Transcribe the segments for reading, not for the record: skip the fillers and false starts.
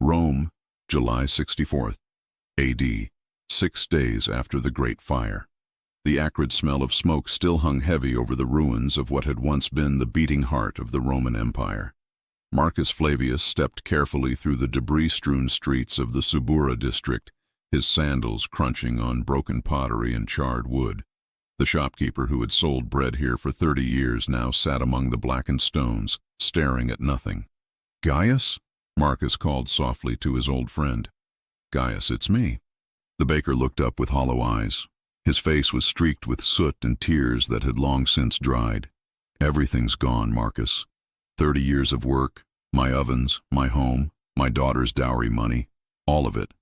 Rome, July 64th, A.D., 6 days after the Great Fire. The acrid smell of smoke still hung heavy over the ruins of what had once been the beating heart of the Roman Empire. Marcus Flavius stepped carefully through the debris-strewn streets of the Subura district, his sandals crunching on broken pottery and charred wood. The shopkeeper who had sold bread here for 30 years now sat among the blackened stones, staring at nothing. "Gaius?" Marcus called softly to his old friend. "Gaius, it's me." The baker looked up with hollow eyes. His face was streaked with soot and tears that had long since dried. "Everything's gone, Marcus. 30 years of work, my ovens, my home, my daughter's dowry money, all of it.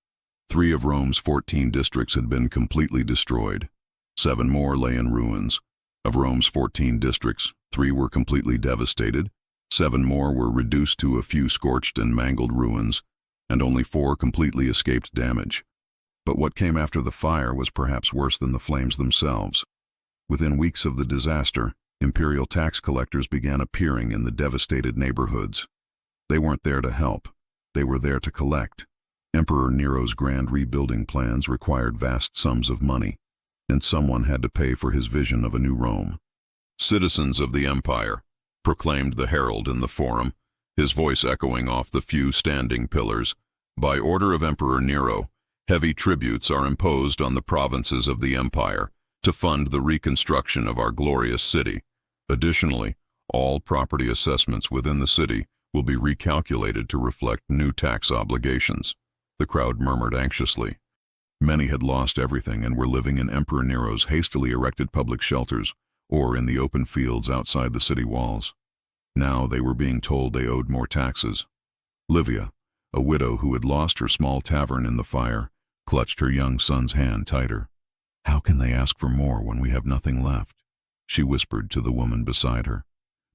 3 of Rome's 14 districts had been completely destroyed. 7 more lay in ruins. Of Rome's 14 districts, 3 were completely devastated, 7 more were reduced to a few scorched and mangled ruins, and only 4 completely escaped damage. But what came after the fire was perhaps worse than the flames themselves. Within weeks of the disaster, imperial tax collectors began appearing in the devastated neighborhoods. They weren't there to help. They were there to collect. Emperor Nero's grand rebuilding plans required vast sums of money, and someone had to pay for his vision of a new Rome. "Citizens of the Empire," proclaimed the herald in the forum, his voice echoing off the few standing pillars, "by order of Emperor Nero, heavy tributes are imposed on the provinces of the Empire to fund the reconstruction of our glorious city. Additionally, all property assessments within the city will be recalculated to reflect new tax obligations." The crowd murmured anxiously. Many had lost everything and were living in Emperor Nero's hastily erected public shelters or in the open fields outside the city walls. Now they were being told they owed more taxes. Livia, a widow who had lost her small tavern in the fire, clutched her young son's hand tighter. "How can they ask for more when we have nothing left?" she whispered to the woman beside her.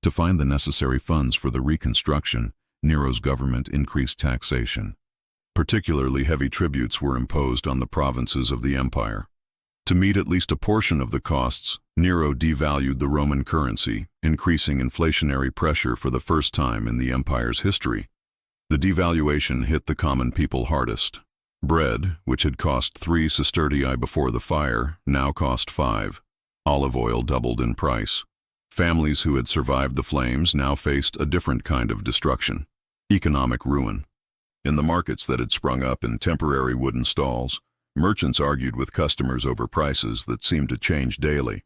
To find the necessary funds for the reconstruction, Nero's government increased taxation. Particularly heavy tributes were imposed on the provinces of the empire. To meet at least a portion of the costs, Nero devalued the Roman currency, increasing inflationary pressure for the first time in the empire's history. The devaluation hit the common people hardest. Bread, which had cost 3 sestertii before the fire, now cost 5. Olive oil doubled in price. Families who had survived the flames now faced a different kind of destruction: economic ruin. In the markets that had sprung up in temporary wooden stalls, merchants argued with customers over prices that seemed to change daily.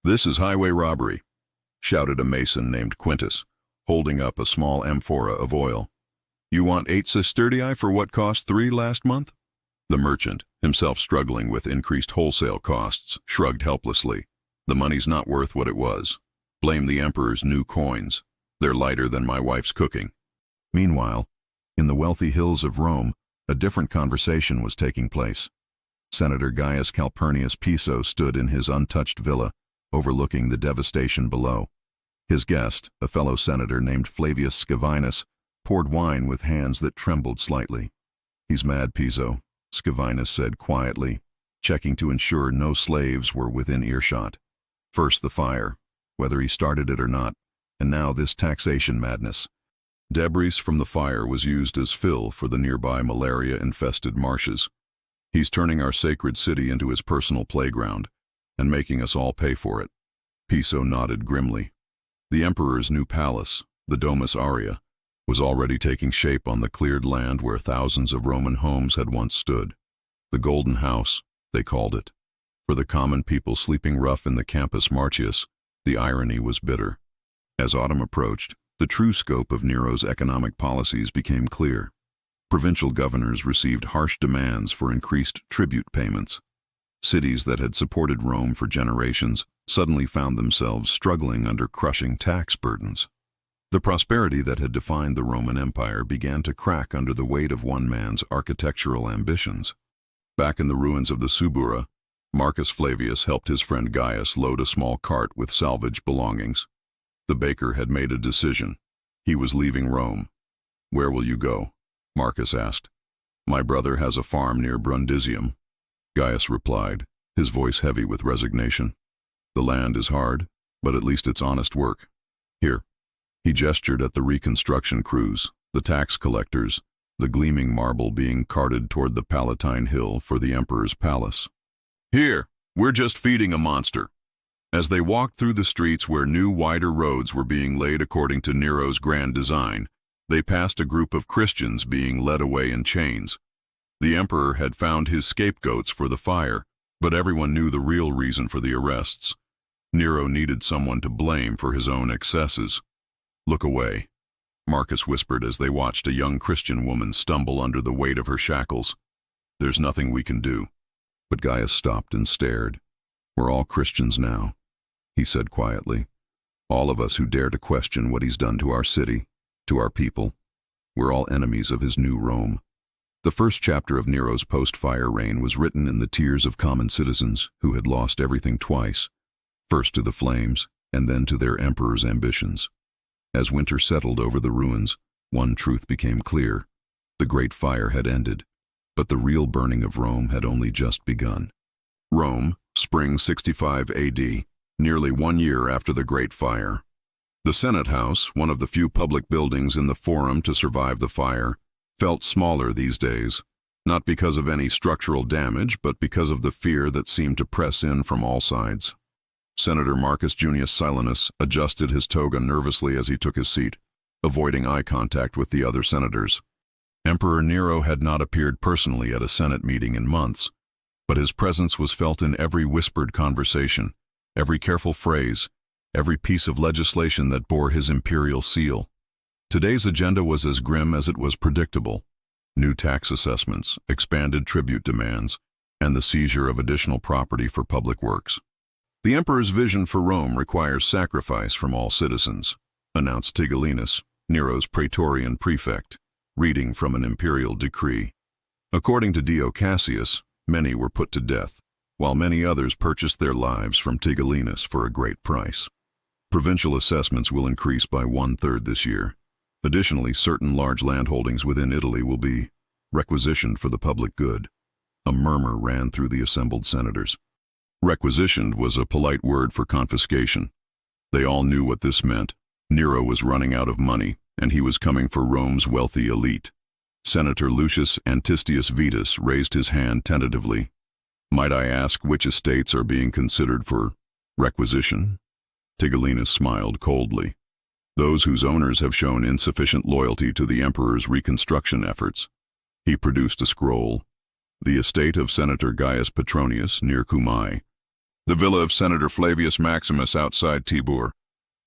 "This is highway robbery," shouted a mason named Quintus, holding up a small amphora of oil. "You want 8 sestertii for what cost 3 last month?" The merchant, himself struggling with increased wholesale costs, shrugged helplessly. "The money's not worth what it was. Blame the emperor's new coins. They're lighter than my wife's cooking." Meanwhile, in the wealthy hills of Rome, a different conversation was taking place. Senator Gaius Calpurnius Piso stood in his untouched villa, overlooking the devastation below. His guest, a fellow senator named Flavius Scaevinus, poured wine with hands that trembled slightly. "He's mad, Piso," Scaevinus said quietly, checking to ensure no slaves were within earshot. "First the fire, whether he started it or not, and now this taxation madness. Debris from the fire was used as fill for the nearby malaria-infested marshes. He's turning our sacred city into his personal playground and making us all pay for it." Piso nodded grimly. The emperor's new palace, the Domus Aurea, was already taking shape on the cleared land where thousands of Roman homes had once stood. The Golden House, they called it. For the common people sleeping rough in the Campus Martius, the irony was bitter. As autumn approached, the true scope of Nero's economic policies became clear. Provincial governors received harsh demands for increased tribute payments. Cities that had supported Rome for generations suddenly found themselves struggling under crushing tax burdens. The prosperity that had defined the Roman Empire began to crack under the weight of one man's architectural ambitions. Back in the ruins of the Subura, Marcus Flavius helped his friend Gaius load a small cart with salvaged belongings. The baker had made a decision. He was leaving Rome. "Where will you go?" Marcus asked. "My brother has a farm near Brundisium," Gaius replied, his voice heavy with resignation. "The land is hard, but at least it's honest work. Here." He gestured at the reconstruction crews, the tax collectors, the gleaming marble being carted toward the Palatine Hill for the emperor's palace. "Here, we're just feeding a monster." As they walked through the streets where new, wider roads were being laid according to Nero's grand design, they passed a group of Christians being led away in chains. The emperor had found his scapegoats for the fire, but everyone knew the real reason for the arrests. Nero needed someone to blame for his own excesses. "Look away," Marcus whispered as they watched a young Christian woman stumble under the weight of her shackles. "There's nothing we can do." But Gaius stopped and stared. "We're all Christians now," he said quietly. "All of us who dare to question what he's done to our city, to our people. We're all enemies of his new Rome." The first chapter of Nero's post-fire reign was written in the tears of common citizens who had lost everything twice, first to the flames and then to their emperor's ambitions. As winter settled over the ruins, one truth became clear. The great fire had ended, but the real burning of Rome had only just begun. Rome, spring 65 AD, nearly 1 year after the Great Fire. The Senate House, one of the few public buildings in the Forum to survive the fire, felt smaller these days, not because of any structural damage, but because of the fear that seemed to press in from all sides. Senator Marcus Junius Silanus adjusted his toga nervously as he took his seat, avoiding eye contact with the other senators. Emperor Nero had not appeared personally at a Senate meeting in months, but his presence was felt in every whispered conversation, every careful phrase, every piece of legislation that bore his imperial seal. Today's agenda was as grim as it was predictable: new tax assessments, expanded tribute demands, and the seizure of additional property for public works. "The emperor's vision for Rome requires sacrifice from all citizens," announced Tigellinus, Nero's praetorian prefect, reading from an imperial decree. According to Dio Cassius, many were put to death, while many others purchased their lives from Tigellinus for a great price. Provincial assessments will increase by 1/3 this year. Additionally, certain large landholdings within Italy will be requisitioned for the public good. A murmur ran through the assembled senators. Requisitioned was a polite word for confiscation. They all knew what this meant. Nero was running out of money, and he was coming for Rome's wealthy elite. Senator Lucius Antistius Vetus raised his hand tentatively. "Might I ask which estates are being considered for requisition?" Tigellinus smiled coldly. "Those whose owners have shown insufficient loyalty to the emperor's reconstruction efforts." He produced a scroll. "The estate of Senator Gaius Petronius near Cumae. The villa of Senator Flavius Maximus outside Tibur.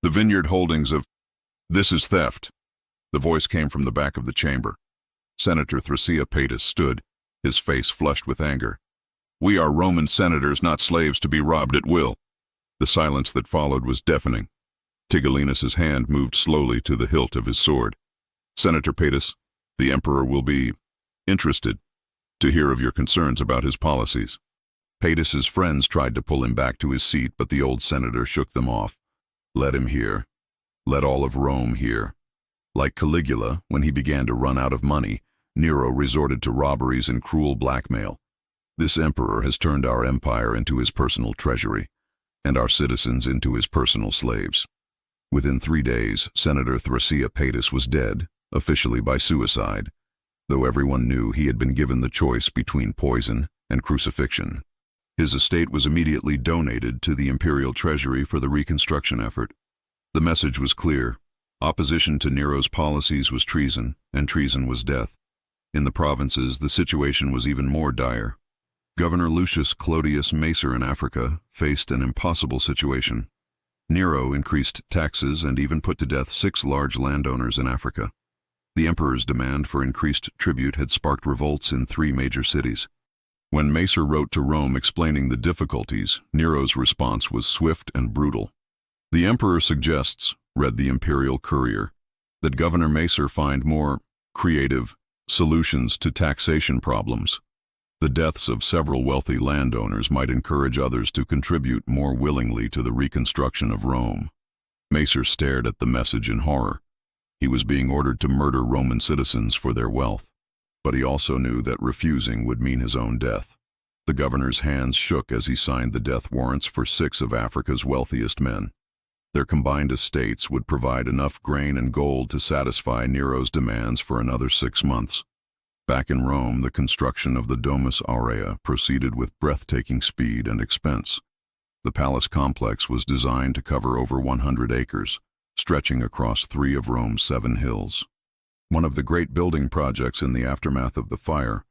The vineyard holdings of—" "This is theft." The voice came from the back of the chamber. Senator Thrasea Paetus stood, his face flushed with anger. "We are Roman senators, not slaves to be robbed at will." The silence that followed was deafening. Tigellinus's hand moved slowly to the hilt of his sword. "Senator Paetus, the emperor will be interested to hear of your concerns about his policies." Paetus's friends tried to pull him back to his seat, but the old senator shook them off. "Let him hear. Let all of Rome hear." Like Caligula, when he began to run out of money, Nero resorted to robberies and cruel blackmail. This emperor has turned our empire into his personal treasury, and our citizens into his personal slaves. Within 3 days, Senator Thrasea Paetus was dead, officially by suicide, though everyone knew he had been given the choice between poison and crucifixion. His estate was immediately donated to the imperial treasury for the reconstruction effort. The message was clear. Opposition to Nero's policies was treason, and treason was death. In the provinces, the situation was even more dire. Governor Lucius Clodius Macer in Africa faced an impossible situation. Nero increased taxes and even put to death 6 large landowners in Africa. The emperor's demand for increased tribute had sparked revolts in 3 major cities. When Macer wrote to Rome explaining the difficulties, Nero's response was swift and brutal. "The emperor suggests," read the imperial courier, "that Governor Macer find more creative solutions to taxation problems. The deaths of several wealthy landowners might encourage others to contribute more willingly to the reconstruction of Rome." Macer stared at the message in horror. He was being ordered to murder Roman citizens for their wealth, but he also knew that refusing would mean his own death. The governor's hands shook as he signed the death warrants for 6 of Africa's wealthiest men. Their combined estates would provide enough grain and gold to satisfy Nero's demands for another 6 months. Back in Rome, the construction of the Domus Aurea proceeded with breathtaking speed and expense. The palace complex was designed to cover over 100 acres, stretching across 3 of Rome's 7 hills. One of the great building projects in the aftermath of the fire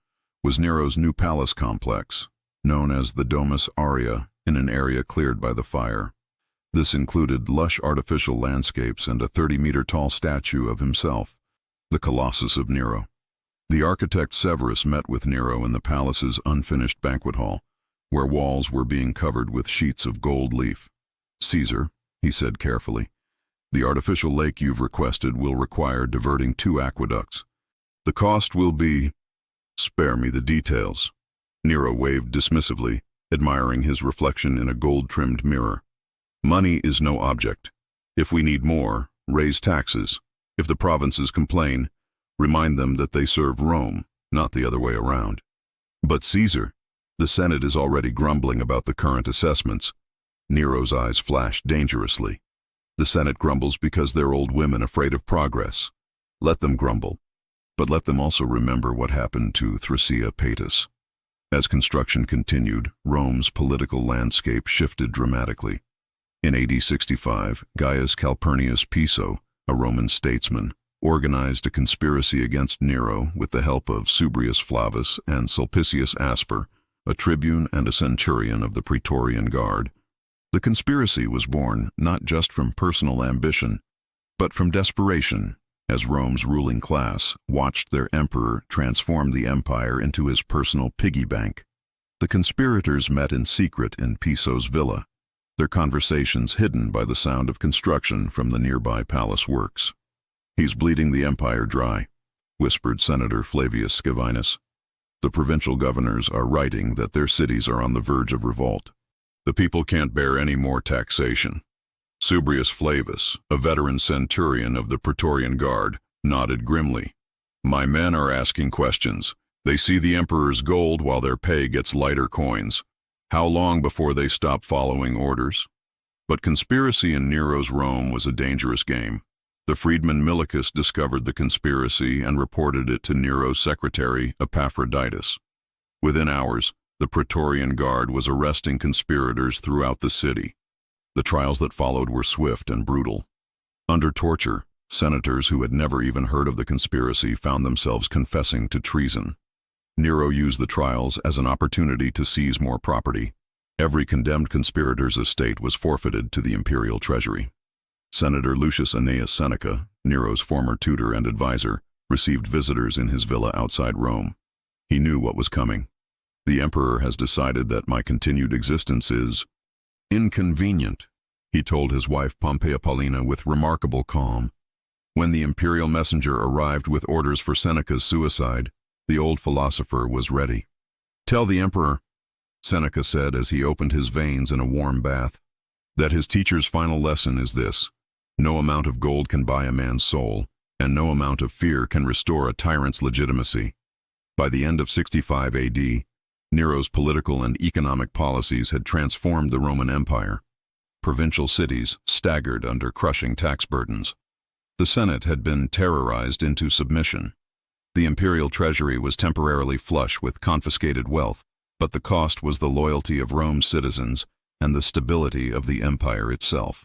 was Nero's new palace complex, known as the Domus Aurea, in an area cleared by the fire. This included lush artificial landscapes and a 30-meter-tall statue of himself, the Colossus of Nero. The architect Severus met with Nero in the palace's unfinished banquet hall, where walls were being covered with sheets of gold leaf. "Caesar," he said carefully, "the artificial lake you've requested will require diverting 2 aqueducts. The cost will be—" "Spare me the details." Nero waved dismissively, admiring his reflection in a gold-trimmed mirror. "Money is no object. If we need more, raise taxes. If the provinces complain, remind them that they serve Rome, not the other way around." "But Caesar, the Senate is already grumbling about the current assessments." Nero's eyes flashed dangerously. "The Senate grumbles because they're old women afraid of progress. Let them grumble. But let them also remember what happened to Thrasea Paetus." As construction continued, Rome's political landscape shifted dramatically. In AD 65, Gaius Calpurnius Piso, a Roman statesman, organized a conspiracy against Nero with the help of Subrius Flavus and Sulpicius Asper, a tribune and a centurion of the Praetorian Guard. The conspiracy was born not just from personal ambition, but from desperation, as Rome's ruling class watched their emperor transform the empire into his personal piggy bank. The conspirators met in secret in Piso's villa, their conversations hidden by the sound of construction from the nearby palace works. "He's bleeding the empire dry," whispered Senator Flavius Scaevinus. "The provincial governors are writing that their cities are on the verge of revolt. The people can't bear any more taxation." Subrius Flavus, a veteran centurion of the Praetorian Guard, nodded grimly. "My men are asking questions. They see the emperor's gold while their pay gets lighter coins. How long before they stop following orders?" But conspiracy in Nero's Rome was a dangerous game. The freedman Milicus discovered the conspiracy and reported it to Nero's secretary Epaphroditus. Within hours, the Praetorian Guard was arresting conspirators throughout the city. The trials that followed were swift and brutal. Under torture, senators who had never even heard of the conspiracy found themselves confessing to treason. Nero used the trials as an opportunity to seize more property. Every condemned conspirator's estate was forfeited to the imperial treasury. Senator Lucius Annaeus Seneca, Nero's former tutor and advisor, received visitors in his villa outside Rome. He knew what was coming. "The emperor has decided that my continued existence is inconvenient," he told his wife Pompeia Paulina with remarkable calm. When the imperial messenger arrived with orders for Seneca's suicide, the old philosopher was ready. "Tell the emperor," Seneca said as he opened his veins in a warm bath, "that his teacher's final lesson is this: no amount of gold can buy a man's soul, and no amount of fear can restore a tyrant's legitimacy." By the end of 65 AD, Nero's political and economic policies had transformed the Roman Empire. Provincial cities staggered under crushing tax burdens. The Senate had been terrorized into submission. The imperial treasury was temporarily flush with confiscated wealth, but the cost was the loyalty of Rome's citizens and the stability of the empire itself.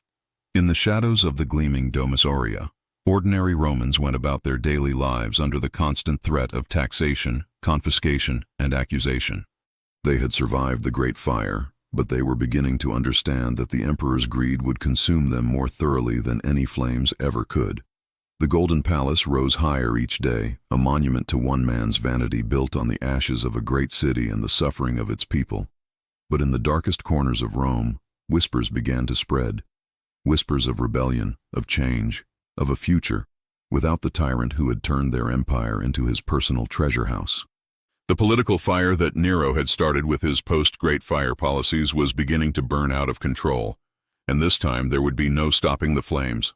In the shadows of the gleaming Domus Aurea, ordinary Romans went about their daily lives under the constant threat of taxation, confiscation, and accusation. They had survived the Great Fire, but they were beginning to understand that the emperor's greed would consume them more thoroughly than any flames ever could. The Golden Palace rose higher each day, a monument to one man's vanity built on the ashes of a great city and the suffering of its people. But in the darkest corners of Rome, whispers began to spread. Whispers of rebellion, of change, of a future, without the tyrant who had turned their empire into his personal treasure house. The political fire that Nero had started with his post-Great Fire policies was beginning to burn out of control, and this time there would be no stopping the flames.